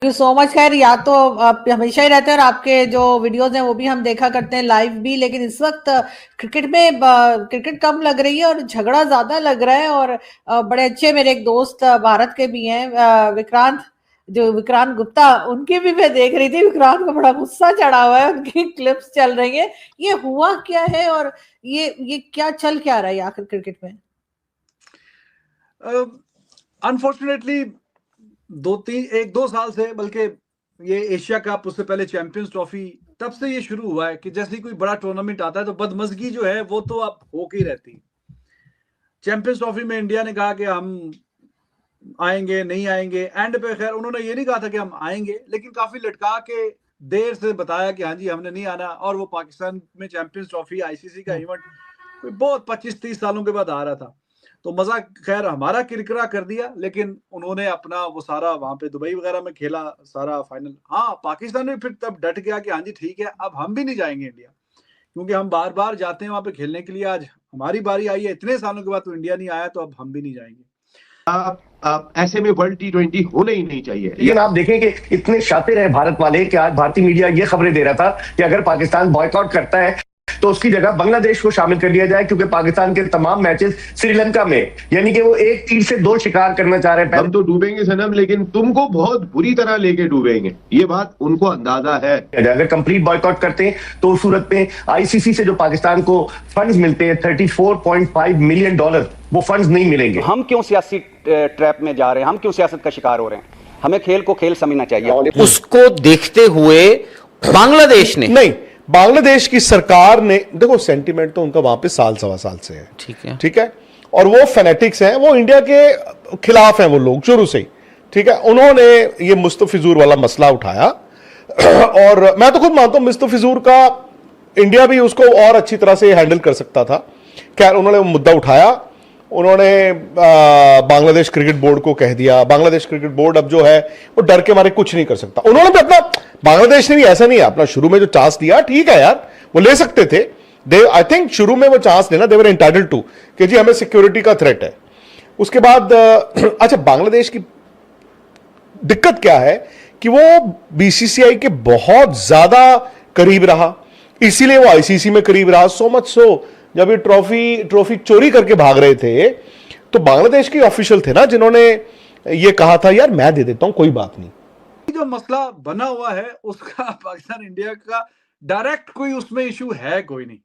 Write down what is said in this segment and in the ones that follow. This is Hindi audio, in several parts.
You so much. खैर, या तो आप हमेशा ही रहते हैं और आपके जो वीडियोस हैं वो भी हम देखा करते हैं लाइव भी, लेकिन इस वक्त क्रिकेट में क्रिकेट कम लग रही है और झगड़ा ज्यादा लग रहा है। और बड़े अच्छे मेरे एक दोस्त भारत के भी हैं, विक्रांत, जो विक्रांत गुप्ता, उनकी भी मैं देख रही थी। विक्रांत को बड़ा गुस्सा चढ़ा हुआ है, उनकी क्लिप्स चल रही है। ये हुआ क्या है और ये क्या चल क्या रहा है आखिर क्रिकेट में? अनफॉर्चुनेटली एक दो साल से, बल्कि ये एशिया कप, उससे पहले चैंपियंस ट्रॉफी, तब से ये शुरू हुआ है कि जैसे ही कोई बड़ा टूर्नामेंट आता है तो बदमजगी जो है वो तो अब होके ही रहती है। चैंपियंस ट्रॉफी में इंडिया ने कहा कि हम आएंगे, नहीं आएंगे। एंड पे खैर उन्होंने ये नहीं कहा था कि हम आएंगे, लेकिन काफी लटका के देर से बताया कि हाँ जी हमने नहीं आना। और वो पाकिस्तान में चैंपियंस ट्रॉफी, आईसीसी का इवेंट कोई बहुत 25-30 सालों के बाद आ रहा था, तो मजा खैर हमारा किरकिरा कर दिया। लेकिन उन्होंने अपना वो सारा वहां पे दुबई वगैरह में खेला सारा फाइनल। हाँ, पाकिस्तान में फिर तब डट गया कि हाँ जी ठीक है, अब हम भी नहीं जाएंगे इंडिया, क्योंकि हम बार बार जाते हैं वहां पे खेलने के लिए। आज हमारी बारी आई है, इतने सालों के बाद तो इंडिया नहीं आया, तो अब हम भी नहीं जाएंगे। ऐसे में वर्ल्ड T20 होने ही नहीं चाहिए। लेकिन आप देखें कि इतने शातिर हैं भारत वाले कि आज भारतीय मीडिया ये खबरें दे रहा था कि अगर पाकिस्तान बॉयकॉट करता है तो उसकी जगह बांग्लादेश को शामिल कर लिया जाए, क्योंकि पाकिस्तान के तमाम मैचेस श्रीलंका में, यानी कि वो एक तीर से दो शिकार करना चाह रहे हैं। हम तो डूबेंगे सनम, लेकिन तुमको बहुत बुरी तरह लेके डूबेंगे, ये बात उनको अंदाजा है। अगर कंप्लीट बॉयकॉट करते हैं तो उस सूरत में आईसीसी से जो पाकिस्तान को फंड्स मिलते हैं $34.5 मिलियन, वो फंड्स नहीं मिलेंगे। हम क्यों सियासी ट्रैप में जा रहे हैं? हम क्यों सियासत का शिकार हो रहे हैं? हमें खेल को खेल समझना चाहिए। उसको देखते हुए बांग्लादेश ने नहीं, बांग्लादेश की सरकार ने, देखो सेंटिमेंट तो उनका वहां पे साल सवा साल से है, ठीक है, और वो फैनेटिक्स हैं, वो इंडिया के खिलाफ हैं वो लोग शुरू से ही, ठीक है। उन्होंने ये मुस्तफिजूर वाला मसला उठाया और मैं तो खुद मानता हूं मुस्तफिजूर का इंडिया भी उसको और अच्छी तरह से हैंडल कर सकता था। खैर उन्होंने वो मुद्दा उठाया, उन्होंने बांग्लादेश क्रिकेट बोर्ड को कह दिया। बांग्लादेश क्रिकेट बोर्ड अब जो है वो डर के मारे कुछ नहीं कर सकता। उन्होंने भी अपना, बांग्लादेश ने भी ऐसा नहीं है, अपना शुरू में जो चांस दिया ठीक है यार, वो ले सकते थे। दे आई थिंक शुरू में वो चांस लेना दे वर एंटाइटल्ड टू, कि जी हमें सिक्योरिटी का थ्रेट है। उसके बाद अच्छा, बांग्लादेश की दिक्कत क्या है कि वो बीसीसीआई के बहुत ज्यादा करीब रहा, इसीलिए वो आईसीसी में करीब रहा। सो मच सो जब ये ट्रॉफी चोरी करके भाग रहे थे तो बांग्लादेश के ऑफिशियल थे ना जिन्होंने ये कहा था यार मैं दे देता हूं, कोई बात नहीं। जो मसला बना हुआ है उसका पाकिस्तान इंडिया का डायरेक्ट कोई उसमें इशू है कोई नहीं।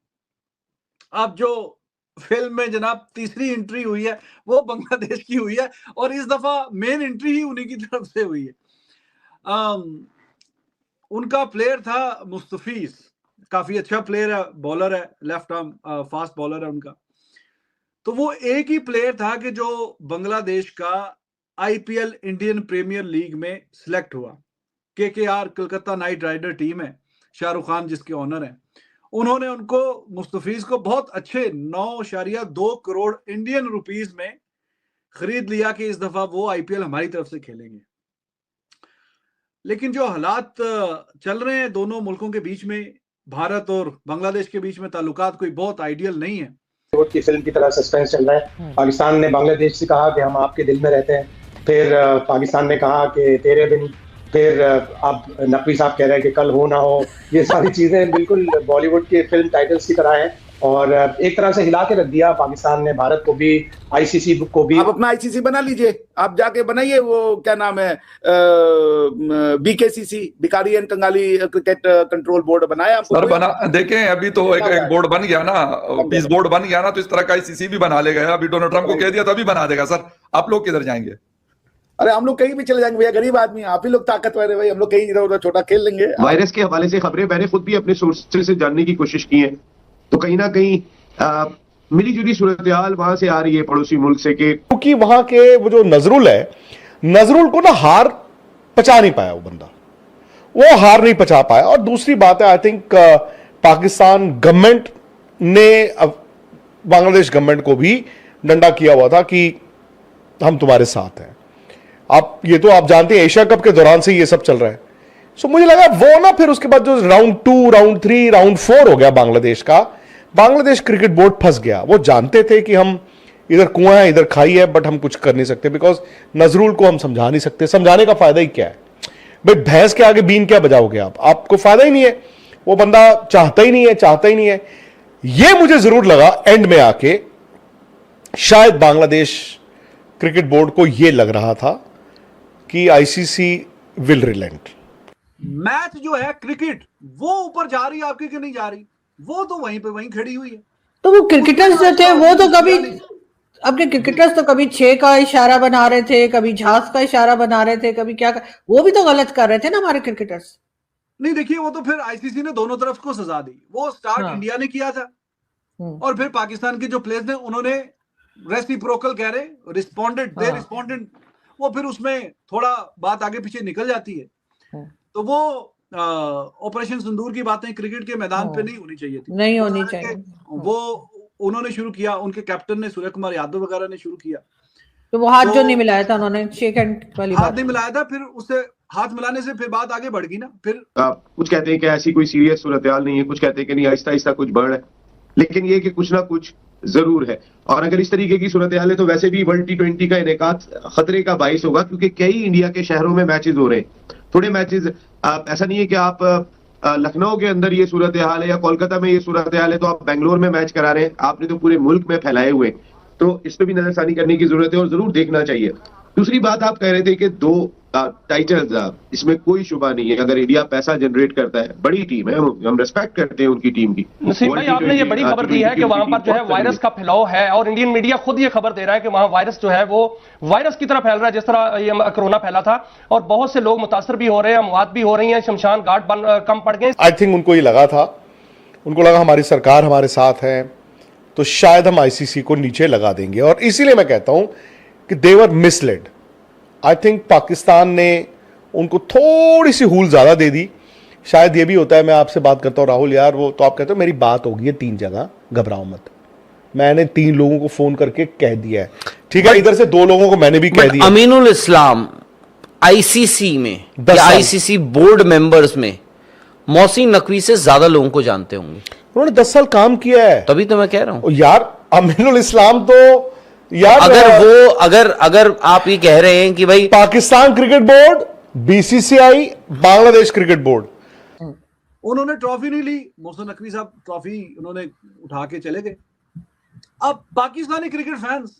अब जो फिल्म में जनाब तीसरी एंट्री हुई है वो बांग्लादेश की हुई है, और इस दफा मेन एंट्री ही उन्हीं की तरफ से हुई है। उनका प्लेयर था मुस्तफीज, काफी अच्छा प्लेयर है, बॉलर है, लेफ्ट आर्म फास्ट बॉलर है उनका। तो वो एक ही प्लेयर था कि जो बांग्लादेश का आईपीएल इंडियन प्रीमियर लीग में सिलेक्ट हुआ। KKR Calcutta knight rider team है, शाहरुख खान जिसके ऑनर हैं, उन्होंने उनको मुस्तफीज को बहुत अच्छे 9.2 करोड़ इंडियन रुपीस में खरीद लिया कि इस दफा वो आईपीएल हमारी तरफ से खेलेंगे। लेकिन जो हालात चल रहे हैं दोनों मुल्कों के बीच में, भारत और बांग्लादेश के बीच में ताल्लुकात कोई बहुत आइडियल नहीं है। बॉलीवुड की फिल्म की तरह सस्पेंस चल रहा है। पाकिस्तान ने बांग्लादेश से कहा कि हम आपके दिल में रहते हैं, फिर पाकिस्तान ने कहा कि तेरे बिन, फिर अब नकवी साहब कह रहे हैं कि कल हो ना हो। ये सारी चीजें बिल्कुल बॉलीवुड के फिल्म टाइटल्स की तरह हैं, और एक तरह से हिला के रख दिया पाकिस्तान ने भारत को भी, आईसीसी को भी। आप अपना आईसीसी बना लीजिए, आप जाके बनाइए वो क्या नाम है, बीकेसीसी, भिखारी and Kangali cricket control board बनाया सर। बना देखें, अभी तो एक बोर्ड बन गया ना, पीस बोर्ड बन गया ना, तो इस तरह का आईसीसी भी बना लेगा। अभी डोनाल्ड ट्रंप को कह दिया तो अभी बना देगा। सर आप लोग किधर जाएंगे? अरे हम लोग कहीं भी चले जाएंगे भैया, गरीब आदमी, आप ही लोग ताकतवर है भाई, हम लोग कहीं इधर उधर छोटा खेल लेंगे। वायरस के हवाले से खबरें मैंने खुद भी अपने सोर्सेज से जानने की कोशिश की है, तो कहीं ना कहीं मिली जुली सूरत हाल वहां से आ रही है पड़ोसी मुल्क से, क्योंकि वहां के वो जो नजरुल है, नजरुल को ना हार पचा नहीं पाया, वो बंदा वो हार नहीं पचा पाया। और दूसरी बात है, आई थिंक पाकिस्तान गवर्नमेंट ने बांग्लादेश गवर्नमेंट को भी डंडा किया हुआ था कि हम तुम्हारे साथ हैं। आप ये तो आप जानते हैं एशिया कप के दौरान से ये सब चल रहा है। सो मुझे लगा वो ना, फिर उसके बाद जो राउंड 2, राउंड 3, राउंड 4 हो गया बांग्लादेश का, बांग्लादेश क्रिकेट बोर्ड फंस गया। वो जानते थे कि हम इधर कुआं है इधर खाई है, बट हम कुछ कर नहीं सकते, बिकॉज नजरुल को हम समझा नहीं सकते। समझाने का फायदा ही क्या है? भाई भैंस के आगे बीन क्या बजाओगे आप, आपको फायदा ही नहीं है, वो बंदा चाहता ही नहीं है। ये मुझे जरूर लगा एंड में आके शायद बांग्लादेश क्रिकेट बोर्ड को यह लग रहा था कि आईसीसी विल रिलेंट। मैच जो है क्रिकेट वो ऊपर जा रही है आपकी कि नहीं जा रही, वो तो वहीं पे वहीं खड़ी हुई है। तो वो क्रिकेटर्स जो थे वो तो कभी अपने क्रिकेटर्स तो कभी 6 का इशारा बना रहे थे, कभी झांस का इशारा बना रहे थे, कभी क्या वो भी तो गलत कर रहे थे ना हमारे क्रिकेटर्स। नहीं देखिए, वो तो फिर आईसीसी ने दोनों तरफ को सजा दी। वो स्टार्ट इंडिया ने किया था और फिर पाकिस्तान के जो प्लेयर्स ने उन्होंने रेसिप्रोकल कह रहे रिस्पोंडेड, वो फिर उसमें थोड़ा बात आगे पीछे निकल जाती है। तो वो ऑपरेशन सिंदूर की बातें क्रिकेट के मैदान पे नहीं होनी चाहिए थी, नहीं होनी चाहिए। वो उन्होंने शुरू किया, उनके कैप्टन ने सूर्य कुमार यादव वगैरह ने शुरू किया। तो वो हाथ जो नहीं मिलाया था उन्होंने, शेक हैंड वाली हाथ बात नहीं मिलाया था, फिर उससे हाथ मिलाने से फिर बात आगे बढ़ गई ना। फिर कुछ कहते हैं कि ऐसी कोई सीरियस सूरत-ए-हाल नहीं है, कुछ कहते हैं कि नहीं आहिस्ता आहिस्ता कुछ बढ़ रहा है, लेकिन ये कि कुछ ना कुछ जरूर है। और अगर इस तरीके की सूरत-ए-हाल है तो वैसे भी वर्ल्ड T20 का इनेकाद खतरे का बाइस होगा, क्योंकि कई इंडिया के शहरों में मैचेस हो रहे हैं। थोड़े मैचेस ऐसा नहीं है कि आप लखनऊ के अंदर ये सूरत-ए-हाल है या कोलकाता में ये सूरत-ए-हाल है तो आप बेंगलोर में मैच करा रहे हैं, आपने तो पूरे मुल्क में फैलाए हुए। तो इस पे भी नजरसानी करने की जरूरत है और जरूर देखना चाहिए। दूसरी बात आप कह रहे थे कि 2 टाइटल्स, इसमें कोई शुबा नहीं है। अगर इंडिया पैसा जनरेट करता है, बड़ी टीम है, हम रिस्पेक्ट करते हैं उनकी टीम की। नसीम भाई, आपने ये बड़ी खबर दी है कि वहां पर जो है वायरस का फैलाव है और इंडियन मीडिया खुद ये खबर दे रहा है कि वहां वायरस जो है वो वायरस की तरह फैल रहा है, जिस तरह ये कोरोना फैला था, और बहुत से लोग मुतासर भी हो रहे हैं, अमवात भी हो रही है, शमशान घाट कम पड़ गए। आई थिंक उनको ये लगा था, उनको लगा हमारी सरकार हमारे साथ है तो शायद हम आईसीसी को नीचे लगा देंगे, और इसीलिए मैं कहता हूं कि दे वर मिसलेड। आई थिंक पाकिस्तान ने उनको थोड़ी सी हूल ज्यादा दे दी। शायद ये भी होता है, मैं आपसे बात करता हूं राहुल यार, वो तो आप कहते हो मेरी बात होगी 3 जगह, घबराओ मत। मैंने 3 लोगों को फोन करके कह दिया है, ठीक है, इधर से 2 लोगों को मैंने भी कह दिया। अमीनुल इस्लाम आईसीसी में या आईसीसी बोर्ड मेंबर्स में मोहसिन नकवी से ज्यादा लोगों को जानते होंगे। उन्होंने 10 साल काम किया है, तभी तो मैं कह रहा हूं यार। अमीनुल इस्लाम तो यार, अगर आप ये कह रहे हैं कि भाई Pakistan cricket board, BCCI, Bangladesh cricket board, उन्होंने ट्रॉफी नहीं ली। मोहसिन नकवी साहब ट्रॉफी उन्होंने उठा के चले गए। अब पाकिस्तानी क्रिकेट फैंस,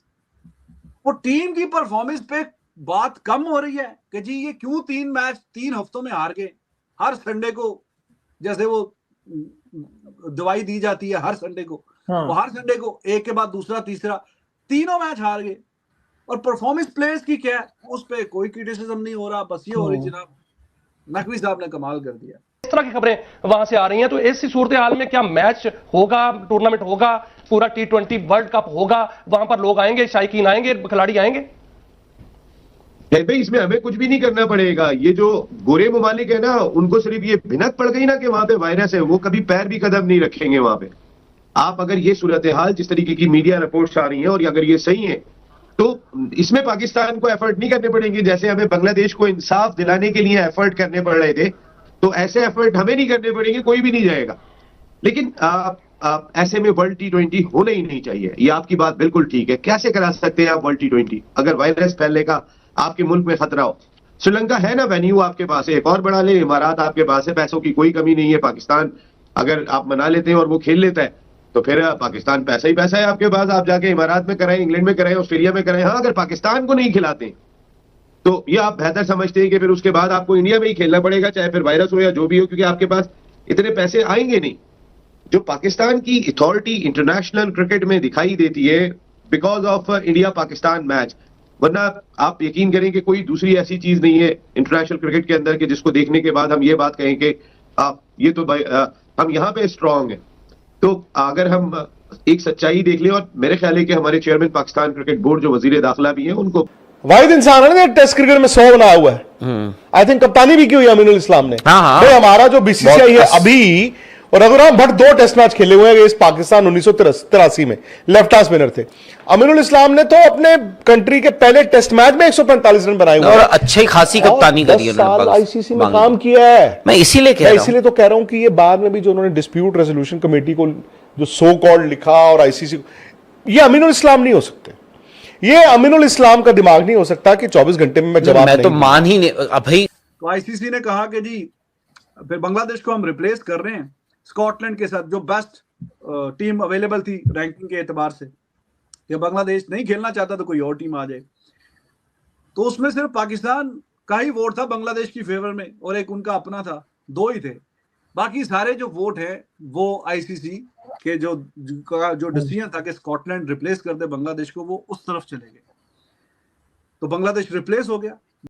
वो टीम की परफॉर्मेंस पे बात कम हो रही है कि जी ये क्यों 3 मैच 3 हफ्तों में हार गए। हर संडे को जैसे वो दवाई दी जाती है, हर संडे को वो हर संडे को एक के बाद दूसरा तीसरा 3 मैच हार गए। और परफॉर्मेंस प्लेयर्स की क्या है, उस पे कोई क्रिटिसिज्म नहीं हो रहा, बस ये हो रही जनाब नकवी साहब ने कमाल कर दिया। इस तरह की खबरें वहां से आ रही हैं, तो ऐसी सूरत हाल में क्या मैच होगा, टूर्नामेंट होगा, पूरा T20 वर्ल्ड कप होगा, वहां पर लोग आएंगे, शायकीन आएंगे, खिलाड़ी आएंगे? भाई इसमें हमें कुछ भी नहीं करना पड़ेगा। ये जो गोरे ममालिक है ना, उनको सिर्फ ये भिनक पड़ गई ना कि वहां पे वायरस है, वो कभी पैर भी कदम नहीं रखेंगे वहां पे। आप अगर ये सूरत हाल जिस तरीके की मीडिया रिपोर्ट्स आ रही हैं और अगर ये सही है तो इसमें पाकिस्तान को एफर्ट नहीं करने पड़ेंगे। जैसे हमें बांग्लादेश को इंसाफ दिलाने के लिए एफर्ट करने पड़ रहे थे, तो ऐसे एफर्ट हमें नहीं करने पड़ेंगे, कोई भी नहीं जाएगा। लेकिन आप ऐसे में वर्ल्ड T20 होना ही नहीं चाहिए। ये आपकी बात बिल्कुल ठीक है। कैसे करा सकते हैं आप वर्ल्ड T20 अगर वायरस फैलने का आपके मुल्क में खतरा हो? श्रीलंका है ना वेन्यू आपके पास, एक और बढ़ा ले। इमारात आपके पास है, पैसों की कोई कमी नहीं है। पाकिस्तान अगर आप मना लेते हैं और वो खेल लेता है तो फिर पाकिस्तान पैसा ही पैसा है आपके पास। आप जाके इमारात में कराएं, इंग्लैंड में कराएं, ऑस्ट्रेलिया में कराएं। हाँ, अगर पाकिस्तान को नहीं खिलाते तो ये आप बेहतर समझते हैं कि फिर उसके बाद आपको इंडिया में ही खेलना पड़ेगा, चाहे फिर वायरस हो या जो भी हो, क्योंकि आपके पास इतने पैसे आएंगे नहीं। जो पाकिस्तान की अथॉरिटी इंटरनेशनल क्रिकेट में दिखाई देती है because of India Pakistan match, वरना आप यकीन करें कि कोई दूसरी ऐसी चीज नहीं है इंटरनेशनल क्रिकेट के अंदर कि जिसको देखने के बाद हम ये बात कहें कि ये तो हम यहाँ पे स्ट्रांग है। तो अगर हम एक सच्चाई देख लें, और मेरे ख्याल है कि हमारे चेयरमैन पाकिस्तान क्रिकेट बोर्ड जो वजीर दाखिला भी है, उनको वाहिद इंसान है ना टेस्ट क्रिकेट में 100 बनाया हुआ है। आई थिंक कप्तानी भी की हुई अमीनुल इस्लाम ने। भाई हमारा जो बीसीसीआई है अभी, और अगर हम भट 2 टेस्ट मैच खेले हुए हैं इस पाकिस्तान 1983 में, लेफ्ट आर्म स्पिनर थे। अमीनुल इस्लाम ने तो अपने कंट्री के पहले टेस्ट मैच में 145 रन बनाए हुए और अच्छी खासी कप्तानी करी है। आईसीसी में काम किया है। मैं इसीलिए तो कह रहा हूं कि ये बाद में भी जो उन्होंने डिस्प्यूट रेजोल्यूशन कमेटी को जो सो कॉल्ड लिखा और आईसीसी, ये अमीनुल इस्लाम नहीं हो सकते। ये अमीनुल इस्लाम का दिमाग नहीं हो सकता कि 24 घंटे में मैं जवाब मैं तो मान ही नहीं भाई। तो आईसीसी ने कहा कि जी फिर बांग्लादेश को हम रिप्लेस कर रहे हैं स्कॉटलैंड के साथ, जो बेस्ट टीम अवेलेबल थी रैंकिंग के एतबार से, कि बांग्लादेश नहीं खेलना चाहता तो कोई और टीम आ जाए। तो उसमें सिर्फ पाकिस्तान का ही वोट था बांग्लादेश की फेवर में और एक उनका अपना था, 2 ही थे। बाकी सारे जो वोट है वो आईसीसी के जो डिसीजन था कि स्कॉटलैंड रिप्लेस कर दे बांग्लादेश को, वो उस तरफ चले गए। तो बांग्लादेश रिप्लेस हो गया।